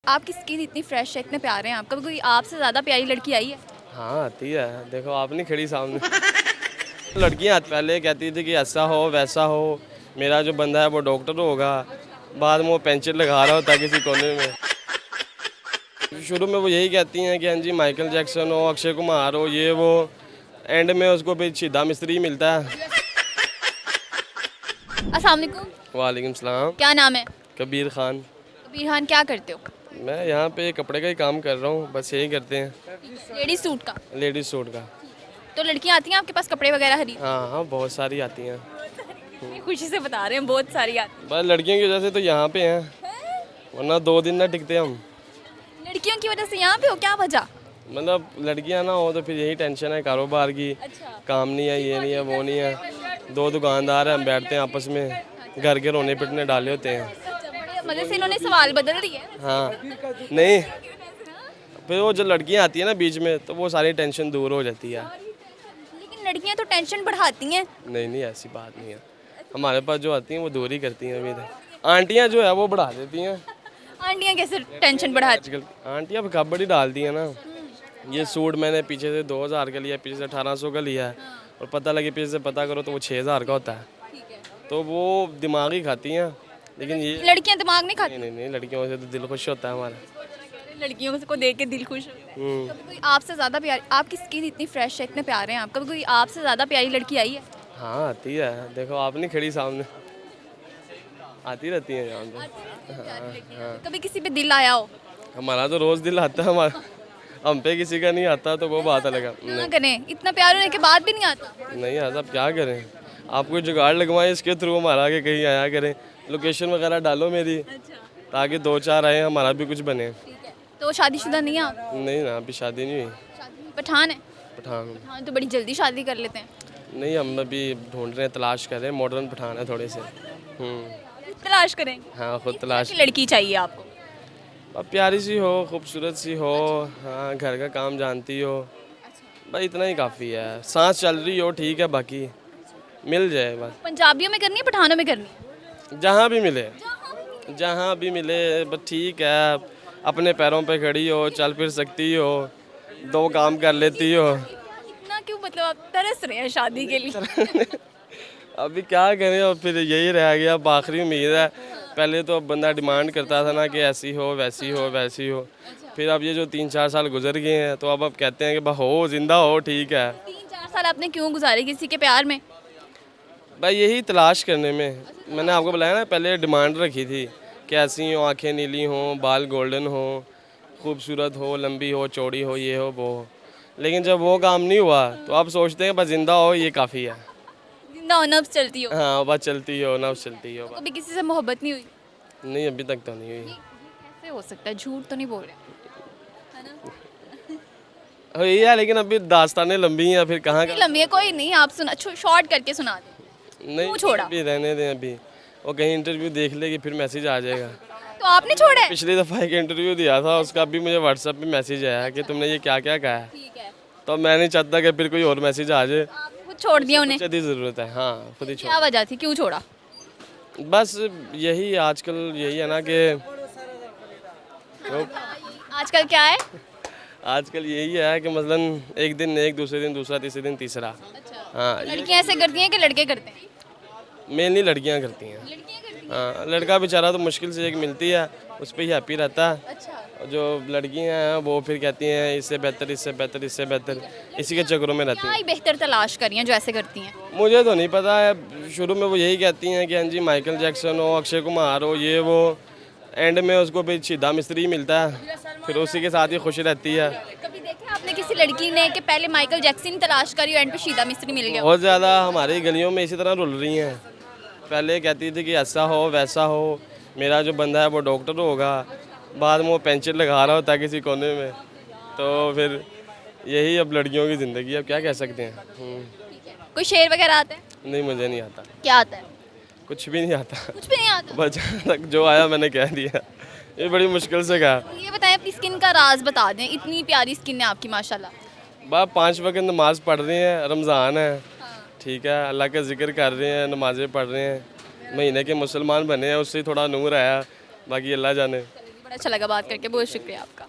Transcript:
आपकी स्किन इतनी फ्रेश है, इतने प्यारे हैं आप, कभी कोई आपसे ज़्यादा प्यारी लड़की आई है? हाँ आती है, देखो आप नहीं खड़ी सामने। लड़कियां पहले कहती थी कि ऐसा हो वैसा हो, मेरा जो बंदा है वो डॉक्टर होगा, बाद में वो पेंशन लगा रहा होता है किसी कोने में। शुरू में वो यही कहती हैं कि हाँ जी माइकल जैक्सन हो, अक्षय कुमार हो, ये वो, एंड में उसको भी सीधा मिस्त्री मिलता है। अस्सलाम वालेकुम। वालेकुम सलाम। क्या नाम है? कबीर खान। कबीर खान, क्या करते हो? मैं यहाँ पे कपड़े का ही काम कर रहा हूँ, बस यही करते हैं। लेडीज सूट का? लेडीज सूट का। तो लड़कियां आती हैं आपके पास कपड़े वगैरह खरीद? हाँ हाँ, बहुत सारी आती हैं। खुशी से बता रहे हैं, बहुत सारी आती बस लड़कियों की वजह से तो यहाँ पे हैं, वरना 2 दिन ना टिकते हम। हैं। लड़कियों की वजह से यहाँ पे हो, क्या वजह? मतलब लड़कियाँ ना हो तो फिर यही टेंशन है कारोबार की, अच्छा। काम नहीं है, ये नहीं है, वो नहीं है। 2 दुकानदार हैं, हम बैठते हैं आपस में, घर के रोने पिटने डाले होते हैं। बड़े मजे से इन्होंने सवाल बदल दिए हैं। हाँ नहीं, फिर वो जो लड़कियाँ आती हैं ना बीच में, तो वो सारी टेंशन दूर हो जाती है। लेकिन लड़कियां तो टेंशन बढ़ाती हैं। नहीं ऐसी बात नहीं है, हमारे पास जो आती हैं वो दूर ही करती हैं। अभी तो आंटियाँ जो है वो बढ़ा देती हैं। आंटियां कैसे टेंशन बढ़ाती? आजकल आंटियाँ खबर ही डालती हैं ना, ये सूट मैंने पीछे से 2000 का लिया, पीछे से 1800 का लिया है, और पता लगे पीछे से पता करो तो वो 6000 का होता है। तो वो दिमाग ही खाती हैं, लेकिन ये लड़कियां दिमाग नहीं खाती? नहीं, लड़कियों से तो दिल खुश होता है हमारा। लड़कियों को देख के दिल खुश हो। हम्म। कभी कोई आपसे ज़्यादा प्यारी, आपकी स्किन इतनी फ्रेश है, इतने प्यारे हैं आप, कभी कोई आपसे ज़्यादा प्यारी लड़की आई है? हाँ आती है, देखो आप नहीं खड़ी सामने, आती रहती है यहाँ पे। कभी किसी पे दिल आया हो? हमारा तो रोज़ दिल आता है, हमारा हम पे किसी का नहीं आता तो वो बात अलग है। ना करें, इतना प्यार होने के बाद भी नहीं आता? नहीं आता, अब क्या करें, आप कोई जुगाड़ लगवाएं इसके थ्रू हमारा आगे कहीं आया करें, लोकेशन वगैरह डालो मेरी, ताकि 2-4 आए, हमारा भी कुछ बने। ठीक है, तो शादीशुदा नहीं है आप? नहीं ना, अभी शादी नहीं हुई। पठान है? पठान पठान तो बड़ी जल्दी शादी कर लेते हैं। नहीं, हम अभी ढूंढ रहे हैं, तलाश कर रहे हैं, मॉडर्न पठान है थोड़े से। तलाश करेंगे? हाँ खुद तलाश। की लड़की चाहिए आपको? अब प्यारी सी हो, खूबसूरत सी हो, हाँ घर का काम जानती हो, बस इतना ही काफ़ी है। सांस चल रही हो ठीक है, बाकी मिल जाए बस। पंजाबियों में करनी है, पठानों में करनी है? जहाँ भी मिले, जहाँ भी मिले बस ठीक है, अपने पैरों पे खड़ी हो, चल फिर सकती हो, 2 काम कर लेती हो। इतना क्यों, मतलब आप तरस रहे हैं शादी के लिए? अभी क्या करें, और फिर यही रह गया, अब आखिरी उम्मीद है। पहले तो अब बंदा डिमांड करता था ना कि ऐसी हो वैसी हो वैसी हो, फिर अब ये जो 3-4 साल गुजर गए हैं तो अब कहते हैं कि बस हो, जिंदा हो, ठीक है। 3-4 साल आपने क्यों गुजारे किसी के प्यार में? भाई यही तलाश करने में, मैंने आपको बताया ना, पहले डिमांड रखी थी कि ऐसी हो, आंखें नीली हो, बाल गोल्डन हो, खूबसूरत हो, लंबी हो, चौड़ी हो, ये हो वो हो। लेकिन जब वो काम नहीं हुआ तो अब सोचते हैं बस जिंदा हो, ये काफ़ी है। जिंदा हो, नब्ज चलती हो। हाँ बस चलती हो, नफ्स चलती हो। कभी किसी से मोहब्बत नहीं हुई? नहीं अभी तक तो नहीं हुई। कैसे हो सकता है, झूठ तो नहीं बोल रहे? हुई है, लेकिन अभी दास्तानें लंबी हैं, फिर कहाँ का। लंबी है, कोई नहीं, आप सुना, शॉर्ट करके सुना दे। नहीं क्यों छोड़ा? अभी रहने दें, अभी वो कहीं इंटरव्यू देख लेगी फिर मैसेज आ जाएगा। तो आपने छोड़ा है? पिछली दफ़ा एक इंटरव्यू दिया था, उसका भी मुझे व्हाट्सएप पे मैसेज आया कि तुमने ये क्या क्या कहा है, ठीक है, तो मैं नहीं चाहता कि फिर कोई और मैसेज आ जाए। आप खुद छोड़ दिया उन्हें? मुझे ज़रूरत है, हाँ खुद ही छोड़। क्या वजह थी, क्यों छोड़ा? बस यही आजकल यही है ना कि आजकल क्या है? आजकल यही है कि मसलन एक दिन एक, दूसरे दिन दूसरा, तीसरे दिन तीसरा। हाँ लड़कियां ऐसे करती हैं कि लड़के करते हैं? मेनली लड़कियां करती हैं। लड़कियां करती हैं। हाँ लड़का बेचारा तो मुश्किल से एक मिलती है, उस पर ही हैप्पी रहता है। अच्छा। और जो लड़कियां हैं वो फिर कहती हैं इससे बेहतर, इससे बेहतर, इससे बेहतर, इसी के चक्करों में रहती क्या हैं। ही बेहतर तलाश करी हैं जो ऐसे करती हैं? मुझे तो नहीं पता है, शुरू में वो यही कहती हैं कि हाँ जी माइकल जैक्सन हो, अक्षय कुमार हो, ये वो, एंड में उसको भी सीधा मिस्त्री मिलता है, फिर उसी के साथ ही खुश रहती है। कभी देखा आपने किसी लड़की ने कि पहले माइकल जैक्सन तलाश करी और एंड पे शीदा मिस्त्री मिल गया? बहुत ज़्यादा हमारी गलियों में इसी तरह रुल रही हैं। पहले कहती थी कि ऐसा हो वैसा हो, मेरा जो बंदा है वो डॉक्टर होगा, बाद में वो पेंशन लगा रहा होता है किसी कोने में, तो फिर यही अब लड़कियों की ज़िंदगी, अब क्या कह सकते हैं। कोई शेर वगैरह आता है? नहीं मुझे नहीं आता, क्या आता है? कुछ भी नहीं आता। कुछ भी नहीं आता? बस जहाँ तक जो आया मैंने कह दिया, ये बड़ी मुश्किल से कहा। ये बताएं, अपनी स्किन का राज बता दें, इतनी प्यारी स्किन है आपकी माशाल्लाह। बाप 5 वक्त नमाज़ पढ़ रहे हैं, रमज़ान है, ठीक है, अल्लाह का जिक्र कर रहे हैं, नमाज़ें पढ़ रहे हैं, महीने के मुसलमान बने हैं, उससे थोड़ा नूर आया, बाकी अल्लाह जाने। बड़ा अच्छा लगा बात करके, बहुत शुक्रिया आपका।